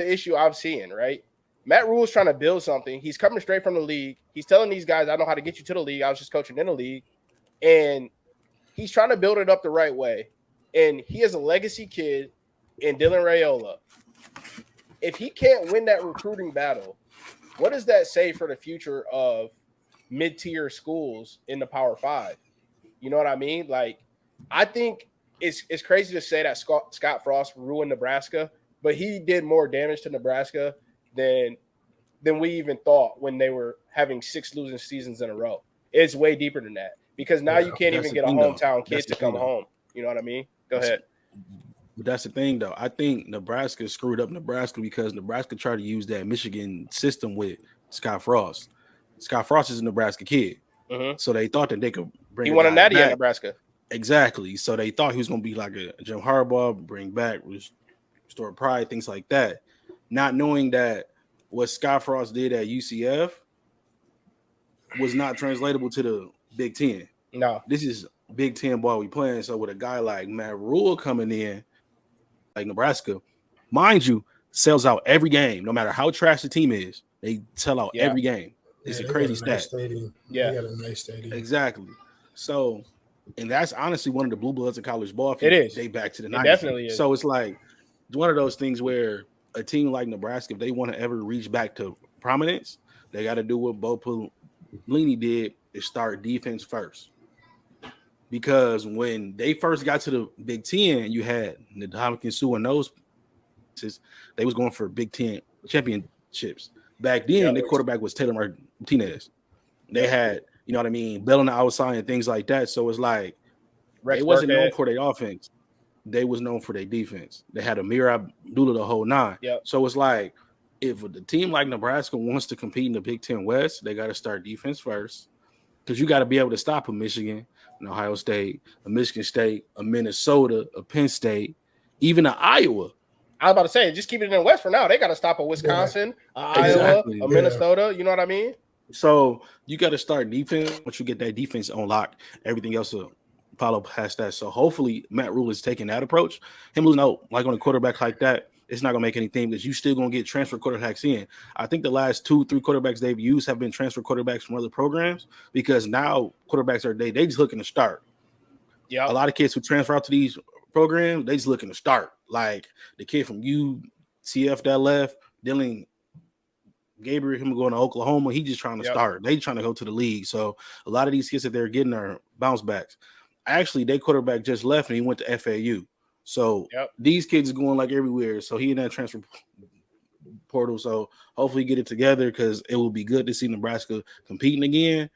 the issue I'm seeing, right? Matt Rule is trying to build something. He's coming straight from the league. He's telling these guys, I know how to get you to the league. I was just coaching in the league. And he's trying to build it up the right way. And he is a legacy kid in Dylan Raiola. If he can't win that recruiting battle, what does that say for the future of mid-tier schools in the Power Five? You know what I mean? Like, I think it's crazy to say that Scott Frost ruined Nebraska, but he did more damage to Nebraska than we even thought when they were having 6 losing seasons in a row. It's way deeper than that because now you can't even get a hometown kid to come home. You know what I mean? Go ahead. But that's the thing, though. I think Nebraska screwed up Nebraska because Nebraska tried to use that Michigan system with Scott Frost. Scott Frost is a Nebraska kid. So they thought that they could bring He won a natty at Nebraska. Exactly. So they thought he was going to be like a Jim Harbaugh, bring back, restore pride, things like that. Not knowing that what Scott Frost did at UCF was not translatable to the Big Ten. No. This is Big Ten ball we playing. So with a guy like Matt Rule coming in, like Nebraska, mind you, sells out every game, no matter how trash the team is. They sell out every game. It's a crazy stat. They got a nice stadium. Exactly. So, and that's honestly one of the blue bloods of college ball. It is. They back to the 90s. It definitely is. So it's like one of those things where a team like Nebraska, if they want to ever reach back to prominence, they got to do what Bo Pelini did, is start defense first. Because when they first got to the Big Ten, you had Ndamukong Suh and those, they was going for Big Ten championships. Back then, the quarterback was Taylor Martinez. They had, you know what I mean, Bell on the outside and things like that. So it's like they wasn't known for their offense. They was known for their defense. They had Amir Abdullah the whole 9. So it's like if the team like Nebraska wants to compete in the Big Ten West, they got to start defense first because you got to be able to stop a Michigan, an Ohio State, a Michigan State, a Minnesota, a Penn State, even an Iowa. I was about to say, just keep it in the West for now. They got to stop a Wisconsin, Iowa, a Minnesota. You know what I mean? So you got to start defense. Once you get that defense on lock, everything else will follow past that. So hopefully Matt Rule is taking that approach. Him losing out like on a quarterback like that, it's not going to make anything because you still going to get transfer quarterbacks in. I think the last 2-3 quarterbacks they've used have been transfer quarterbacks from other programs because now quarterbacks are they just looking to start. A lot of kids who transfer out to these programs, they just looking to start. Like the kid from UCF that left, Dylan Gabriel, him going to Oklahoma, he just trying to start. They trying to go to the league. So a lot of these kids that they're getting are bounce backs. Actually, their quarterback just left and he went to FAU. So these kids are going like everywhere. So he in that transfer portal. So hopefully get it together because it will be good to see Nebraska competing again.